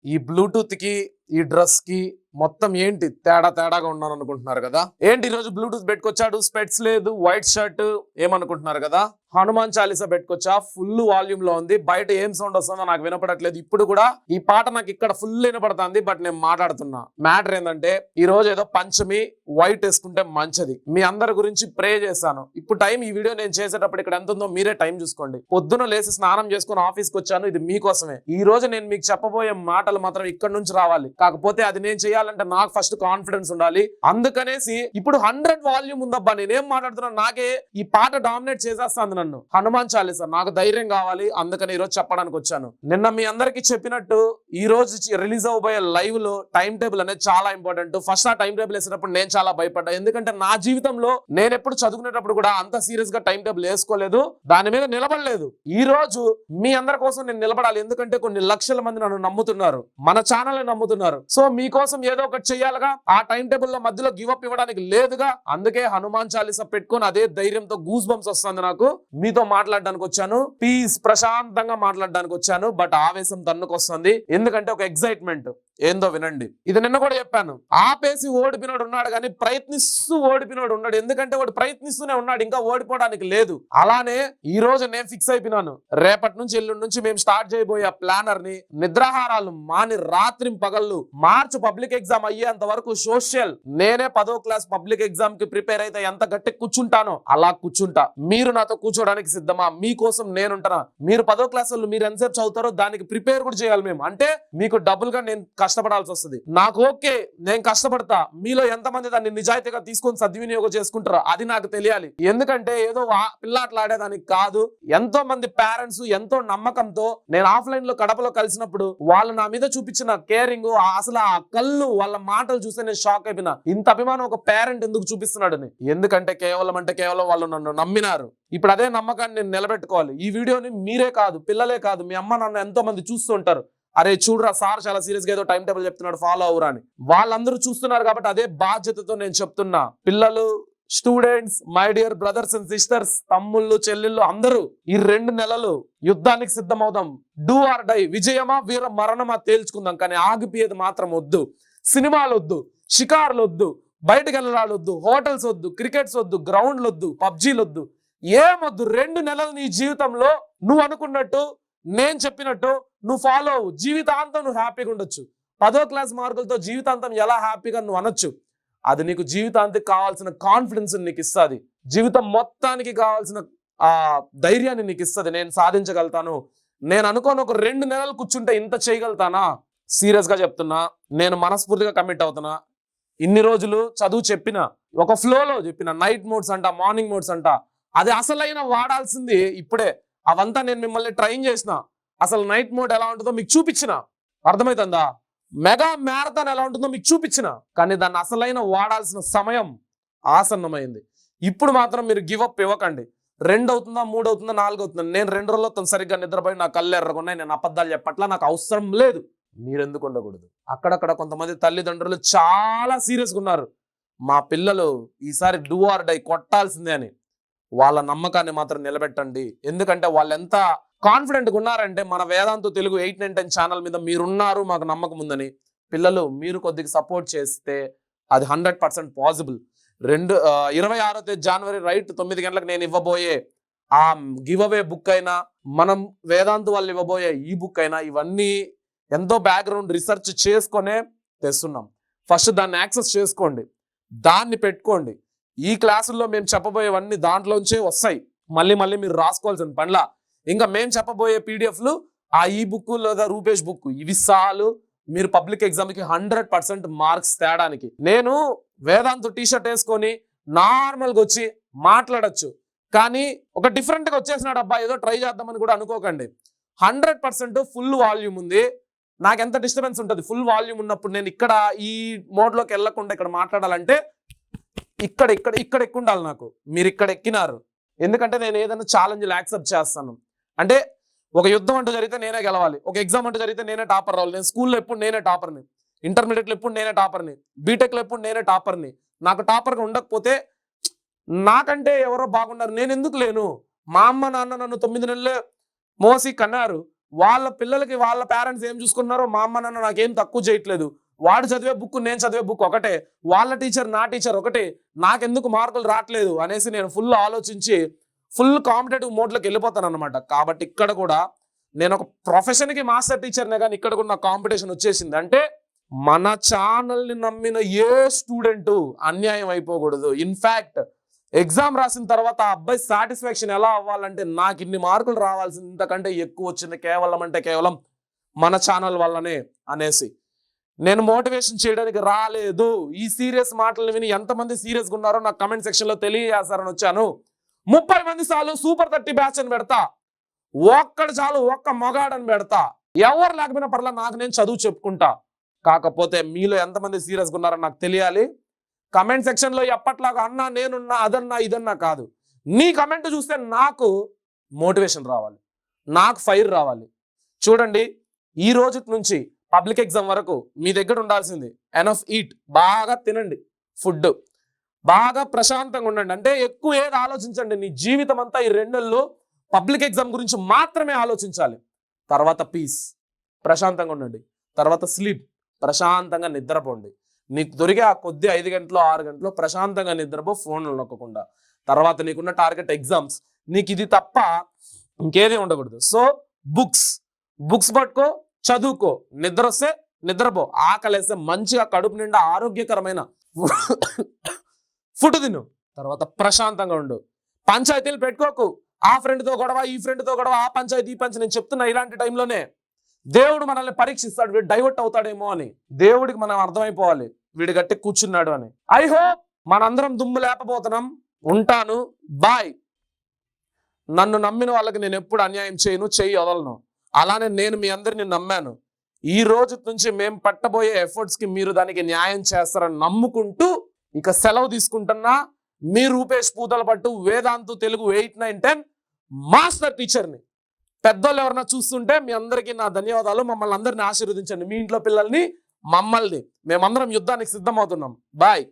ఈ బ్లూటూత్ కి ఈ డ్రెస్ కి మొత్తం ఏంటి తేడాగా ఉన్నాను అనుకుంటున్నారు కదా. ఏంటి ఈరోజు బ్లూటూత్ పెట్టుకొచ్చాడు, స్పెట్స్ లేదు, వైట్ షర్ట్ ఏమనుకుంటున్నారు కదా. హనుమాన్ చాలీసా పెట్టుకొచ్చా, ఫుల్ వాల్యూమ్ లో ఉంది. బయట ఏం సౌండ్ వస్తుందో నాకు వినపడట్లేదు. ఇప్పుడు కూడా ఈ పాట నాకు ఇక్కడ ఫుల్ వినపడుతుంది, బట్ నేను మాట్లాడుతున్నా. మ్యాటర్ ఏంటంటే ఈ రోజు ఏదో పంచమి, వైట్ వేసుకుంటే మంచిది. మీ అందరి గురించి ప్రే చేశాను. ఇప్పుడు టైం ఈ వీడియో నేను చేసేటప్పుడు ఇక్కడ ఎంత ఉందో మీరే టైం చూసుకోండి. పొద్దున లేసి స్నానం చేసుకుని ఆఫీస్కి వచ్చాను, ఇది మీకోసమే. ఈ రోజు నేను మీకు చెప్పబోయే మాటలు మాత్రం ఇక్కడ నుంచి రావాలి. కాకపోతే అది నేను చేయాలంటే నాకు ఫస్ట్ కాన్ఫిడెన్స్ ఉండాలి. అందుకనేసి ఇప్పుడు 100 వాల్యూమ్ ఉందబ్బా, నేనేం మాట్లాడుతున్నా, నాకే ఈ పాట డామినేట్ చేసేస్తాను నన్ను. హనుమాన్ చాలీసా నాకు ధైర్యం కావాలి, అందుకని ఈ రోజు చెప్పడానికి వచ్చాను. నిన్న మీ అందరికి చెప్పినట్టు ఈ రోజు రిలీజ్ అవబోయే లైవ్ లో టైం టేబుల్ అనేది చాలా ఇంపార్టెంట్. ఫస్ట్ ఆ టైం టేబుల్ వేసినప్పుడు నేను చాలా భయపడ్డా, ఎందుకంటే నా జీవితంలో నేను ఎప్పుడు చదువుకునేటప్పుడు కూడా అంత సీరియస్ గా టైం టేబుల్ వేసుకోలేదు, దాని మీద నిలబడలేదు. ఈ రోజు మీ అందరి కోసం నేను నిలబడాలి, ఎందుకంటే కొన్ని లక్షల మంది నన్ను నమ్ముతున్నారు, మన ఛానల్ నమ్ముతున్నారు. సో మీకోసం ఏదో ఒకటి చెయ్యాలిగా. ఆ టైం టేబుల్ లో మధ్యలో గివ్ అప్ ఇవ్వడానికి లేదుగా. అందుకే హనుమాన్ చాలీసా పెట్టుకొని అదే ధైర్యంతో గూస్ బంప్స్ వస్తుంది నాకు. మీతో మాట్లాడడానికి వచ్చాను, పీస్ ప్రశాంతంగా మాట్లాడడానికి వచ్చాను. బట్ ఆవేశం తన్నుకొస్తుంది, ఎందుకంటే ఒక ఎక్సైట్మెంట్ ఏందో వినండి. ఇది నిన్న కూడా చెప్పాను, ఆపేసి ఓడిపినోడు ఉన్నాడు కానీ ప్రయత్నిస్తూ ఓడిపినోడు ఉన్నాడు. ఎందుకంటే వాడు ప్రయత్నిస్తూనే ఉన్నాడు, ఇంకా ఓడిపోవడానికి లేదు. అలానే ఈ రోజు నేను ఫిక్స్ అయిపోయినాను, రేపటి నుంచి ఎల్లుండి నుంచి మేము స్టార్ట్ చేయబోయే ప్లానర్ ని నిద్రాహారాలు మాని రాత్రి పగళ్ళు మార్చ్ పబ్లిక్ ఎగ్జామ్ అయ్యేంత వరకు సోషల్ నేనే 10వ క్లాస్ పబ్లిక్ ఎగ్జామ్ కి ప్రిపేర్ అయితే ఎంత గట్టి కూర్చుంటానో అలా కూర్చుంటా. మీరు నాతో కూర్చోడానికి సిద్ధమా? మీకోసం నేనుంటానా? మీరు 10వ క్లాస్ వాళ్ళు మీరు ఎంతసేపు చదువుతారో దానికి ప్రిపేర్ కూడా చేయాలి మేము. అంటే మీకు డబుల్ గా నేను కష్టపడాల్సి వస్తుంది. నాకు ఓకే, నేను కష్టపడతా. మీలో ఎంతమంది దాన్ని నిజాయితీగా తీసుకొని సద్వినియోగం చేసుకుంటారో అది నాకు తెలియాలి. ఎందుకంటే ఏదో పిల్లాట్లాడేదానికి కాదు. ఎంతో మంది పేరెంట్స్ ఎంతో నమ్మకంతో నేను ఆఫ్లైన్ లో కడపలో కలిసినప్పుడు వాళ్ళు నా మీద చూపించిన కేరింగ్, అసలు ఆ కళ్ళు, వాళ్ళ మాటలు చూస్తే నేను షాక్ అయిపోయినా. ఇంత అభిమానం ఒక పేరెంట్ ఎందుకు చూపిస్తున్నాడని. ఎందుకంటే కేవలం వాళ్ళు నన్ను నమ్మినారు. ఇప్పుడు అదే నమ్మకాన్ని నేను నిలబెట్టుకోవాలి. ఈ వీడియోని మీరే కాదు, పిల్లలే కాదు, మీ అమ్మ నాన్న ఎంతో మంది చూస్తూ ఉంటారు. అరే చూడరా సార్ చాలా సీరియస్ గా ఏదో టైం టేబుల్ చెప్తున్నాడు, ఫాలో అవురా అని. వాళ్ళందరూ చూస్తున్నారు కాబట్టి అదే బాధ్యతతో నేను చెప్తున్నా. పిల్లలు, students, my dear brothers and sisters, తమ్ముళ్ళు చెల్లెళ్ళు అందరూ ఈ 2 నెలలు యుద్ధానికి సిద్ధమవుదాం. డూ ఆర్ డై, విజయమా వీర మరణమా తేల్చుకుందాం. కానీ ఆగిపోయేది మాత్రం వద్దు. సినిమాలు వద్దు, షికార్లు వద్దు, బయటకు వెళ్ళడాలు వద్దు, హోటల్స్ వద్దు, క్రికెట్స్ వద్దు, గ్రౌండ్లు వద్దు, పబ్జీలు వద్దు, ఏమొద్దు. 2 నెలలు నీ జీవితంలో నువ్వు అనుకున్నట్టు, నేను చెప్పినట్టు నువ్వు ఫాలో అవ్వు. జీవితాంతం నువ్వు హ్యాపీగా ఉండొచ్చు. 10వ క్లాస్ మార్కులతో జీవితాంతం ఎలా హ్యాపీగా నువ్వు అనొచ్చు. అది నీకు జీవితాంతికి కావాల్సిన కాన్ఫిడెన్స్ నీకు ఇస్తుంది. జీవితం మొత్తానికి కావాల్సిన ఆ ధైర్యాన్ని నీకు ఇస్తుంది. నేను సాధించగలుగుతాను, నేను అనుకోని ఒక 2 నెలలు కూర్చుంటే ఇంత చేయగలుగుతానా? సీరియస్ గా చెప్తున్నా, నేను మనస్ఫూర్తిగా కమిట్ అవుతున్నా. ఇన్ని రోజులు చదువు చెప్పిన, ఒక ఫ్లోలో చెప్పిన, నైట్ మోడ్స్ అంట, మార్నింగ్ మోడ్స్ అంట, అది అసలైన వాడాల్సింది ఇప్పుడే. అవంతా నేను మిమ్మల్ని ట్రైన్ చేసిన. అసలు నైట్ మోడ్ ఎలా ఉంటుందో మీకు చూపించిన, అర్థమవుతుందా? మెగా మ్యారథాన్ ఎలా ఉంటుందో మీకు చూపించిన. కానీ దాన్ని అసలైన వాడాల్సిన సమయం ఆసన్నమైంది. ఇప్పుడు మాత్రం మీరు గివ్ అప్ ఇవ్వకండి. 2 అవుతుందా, 3 అవుతుందా, 4 అవుతుందా, నేను 2 రోజుల్లో సరిగ్గా నిద్రపోయి నా కళ్ళు ఎర్రగొన్నాయి, నేను అబద్ధాలు చెప్పట్లా, నాకు అవసరం లేదు. మీరెందుకు ఉండకూడదు? అక్కడక్కడ కొంతమంది తల్లిదండ్రులు చాలా సీరియస్గా ఉన్నారు, మా పిల్లలు ఈసారి డూ ఆర్ డై కొట్టాల్సిందే అని. వాళ్ళ నమ్మకాన్ని మాత్రం నిలబెట్టండి. ఎందుకంటే వాళ్ళు ఎంత కాన్ఫిడెంట్గా ఉన్నారంటే, మన వేదాంతు తెలుగు 8, 9, 10 ఛానల్ మీద మీరున్నారు, మాకు నమ్మకం ఉందని. పిల్లలు మీరు కొద్దిగా సపోర్ట్ చేస్తే అది 100% పాసిబుల్. 26వ తేదీ జనవరి రైట్ 9 గంటలకు నేను ఇవ్వబోయే ఆ గివ్ అవే బుక్ అయినా, మనం వేదాంతు వాళ్ళు ఇవ్వబోయే ఈ బుక్ అయినా, ఇవన్నీ ఎంతో బ్యాక్గ్రౌండ్ రీసెర్చ్ చేసుకొనే తెస్తున్నాం. ఫస్ట్ దాన్ని యాక్సెస్ చేసుకోండి, దాన్ని పెట్టుకోండి. ఈ క్లాసుల్లో మేము చెప్పబోయేవన్నీ దాంట్లోంచే వస్తాయి. మళ్ళీ మీరు రాసుకోవాల్సిన పనిలా. ఇంకా మేము చెప్పబోయే పీడిఎఫ్లు ఆ ఈ బుక్ లేదా రూపేష్ బుక్, ఇవి చాలు మీరు పబ్లిక్ ఎగ్జామ్కి 100% మార్క్స్ తేడానికి. నేను వేదాంతు టీషర్ట్ వేసుకొని నార్మల్గా వచ్చి మాట్లాడచ్చు, కానీ ఒక డిఫరెంట్గా వచ్చేసినాడు అబ్బా ఏదో ట్రై చేద్దామని కూడా అనుకోకండి. 100% ఫుల్ వాల్యూమ్ ఉంది. నాకు ఎంత డిస్టర్బెన్స్ ఉంటుంది ఫుల్ వాల్యూమ్ ఉన్నప్పుడు. నేను ఇక్కడ ఈ మోడ్లోకి వెళ్ళకుండా ఇక్కడ మాట్లాడాలంటే ఇక్కడ ఎక్కుండాలి నాకు. మీరు ఇక్కడ ఎక్కినారు, ఎందుకంటే నేను ఏదైనా ఛాలెంజ్లు యాక్సెప్ట్ చేస్తాను. అంటే ఒక యుద్ధం అంటూ జరిగితే నేనే గెలవాలి, ఒక ఎగ్జామ్ అంటూ జరిగితే నేనే టాపర్ రావాలి. నేను స్కూల్లో ఎప్పుడు నేనే టాపర్ని, ఇంటర్మీడియట్లో ఎప్పుడు నేనే టాపర్ని, బీటెక్లో ఎప్పుడు నేనే టాపర్ని. నాకు టాపర్గా ఉండకపోతే నాకంటే ఎవరో బాగున్నారు, నేను ఎందుకు లేను? మా అమ్మ నాన్న నన్ను 9 నెలలే మోసి కన్నారు, వాళ్ళ పిల్లలకి వాళ్ళ పేరెంట్స్ ఏం చూసుకున్నారో మా అమ్మ నాన్న నాకేం తక్కువ చేయట్లేదు, వాడు చదివే బుక్ నేను చదివే బుక్ ఒకటే, వాళ్ళ టీచర్ నా టీచర్ ఒకటే, నాకెందుకు మార్కులు రావట్లేదు అనేసి నేను ఫుల్ ఆలోచించి ఫుల్ కాంపిటేటివ్ మోడ్లోకి వెళ్ళిపోతాను అనమాట. కాబట్టి ఇక్కడ కూడా నేను ఒక ప్రొఫెషన్కి మాస్టర్ టీచర్నే, కానీ ఇక్కడ కూడా నాకు కాంపిటీషన్ వచ్చేసింది. అంటే మన ఛానల్ని నమ్మిన ఏ స్టూడెంట్ అన్యాయం అయిపోకూడదు. ఇన్ఫ్యాక్ట్ ఎగ్జామ్ రాసిన తర్వాత ఆ అబ్బాయి సాటిస్ఫాక్షన్ ఎలా అవ్వాలంటే నాకు ఇన్ని మార్కులు రావాల్సింది, ఇంతకంటే ఎక్కువ వచ్చింది కేవలం మన ఛానల్ వల్లనే అనేసి. నేను మోటివేషన్ చేయడానికి రాలేదు. ఈ సీరియస్ మాటలు విని ఎంతమంది సీరియస్గా ఉన్నారో నాకు కమెంట్ సెక్షన్లో తెలియజేస్తారని వచ్చాను. 30 మంది చాలు, సూపర్ 30 బ్యాచ్ అని పెడతా. ఒక్కడు చాలు, ఒక్క మగాడని పెడతా. ఎవరు లేకపోయినా పర్లా, నాకు నేను చదువు చెప్పుకుంటా. కాకపోతే మీలో ఎంతమంది సీరియస్గా ఉన్నారో నాకు తెలియాలి. కమెంట్ సెక్షన్లో ఎప్పట్లాగా అన్నా నేనున్నా అదన్నా ఇదన్నా కాదు, నీ కమెంట్ చూస్తే నాకు మోటివేషన్ రావాలి, నాకు ఫైర్ రావాలి. చూడండి, ఈ రోజు నుంచి పబ్లిక్ ఎగ్జామ్ వరకు మీ దగ్గర ఉండాల్సింది ఎనఫ్ ఈట్, బాగా తినండి, ఫుడ్ బాగా ప్రశాంతంగా ఉండండి. అంటే ఎక్కువ ఏది ఆలోచించండి. నీ జీవితం అంతా ఈ 2 నెలలు పబ్లిక్ ఎగ్జామ్ గురించి మాత్రమే ఆలోచించాలి. తర్వాత పీస్, ప్రశాంతంగా ఉండండి. తర్వాత స్లీప్, ప్రశాంతంగా నిద్రపోండి. నీకు దొరికే ఆ కొద్ది 5 గంటలు 6 గంటలు ప్రశాంతంగా నిద్రపో, ఫోన్లు నొక్కకుండా. తర్వాత నీకున్న టార్గెట్ ఎగ్జామ్స్, నీకు ఇది తప్ప ఇంకేది ఉండకూడదు. సో బుక్స్ పట్టుకో, చదువుకో, నిద్ర వస్తే నిద్రపో, ఆకలేస్తే మంచిగా కడుపు నిండా ఆరోగ్యకరమైన ఫుడ్ తిను. తర్వాత ప్రశాంతంగా ఉండు. పంచాయతీలు పెట్టుకోకు, ఆ ఫ్రెండ్తో గొడవ, ఈ ఫ్రెండ్తో గొడవ, ఆ పంచాయతీ ఈ పంచాయతీ. నేను చెప్తున్నా, ఇలాంటి టైంలోనే దేవుడు మనల్ని పరీక్షిస్తాడు. వీడు డైవర్ట్ అవుతాడేమో అని దేవుడికి మనం అర్థమైపోవాలి, వీడు గట్టి కూర్చున్నాడు అని. ఐ హోప్ మనందరం దుమ్ము లేకపోతున్నాం. ఉంటాను, బాయ్. నన్ను నమ్మిన వాళ్ళకి నేను ఎప్పుడు అన్యాయం చేయను, చెయ్యి వదలను. అలానే నేను మీ అందరిని నమ్మాను. ఈ రోజు నుంచి మేము పట్టబోయే ఎఫర్ట్స్కి మీరు దానికి న్యాయం చేస్తారని నమ్ముకుంటూ ఇక సెలవు తీసుకుంటున్నా. మీ రూపేష్ పూతలపట్టు, వేదాంతు తెలుగు 8, 9, 10 మాస్టర్ టీచర్ని. పెద్దోళ్ళు ఎవరన్నా చూస్తుంటే మీ అందరికీ నా ధన్యవాదాలు. మమ్మల్ని అందరిని ఆశీర్వదించండి, మీ ఇంట్లో పిల్లల్ని, మమ్మల్ని. మేమందరం యుద్ధానికి సిద్ధమవుతున్నాం. బాయ్.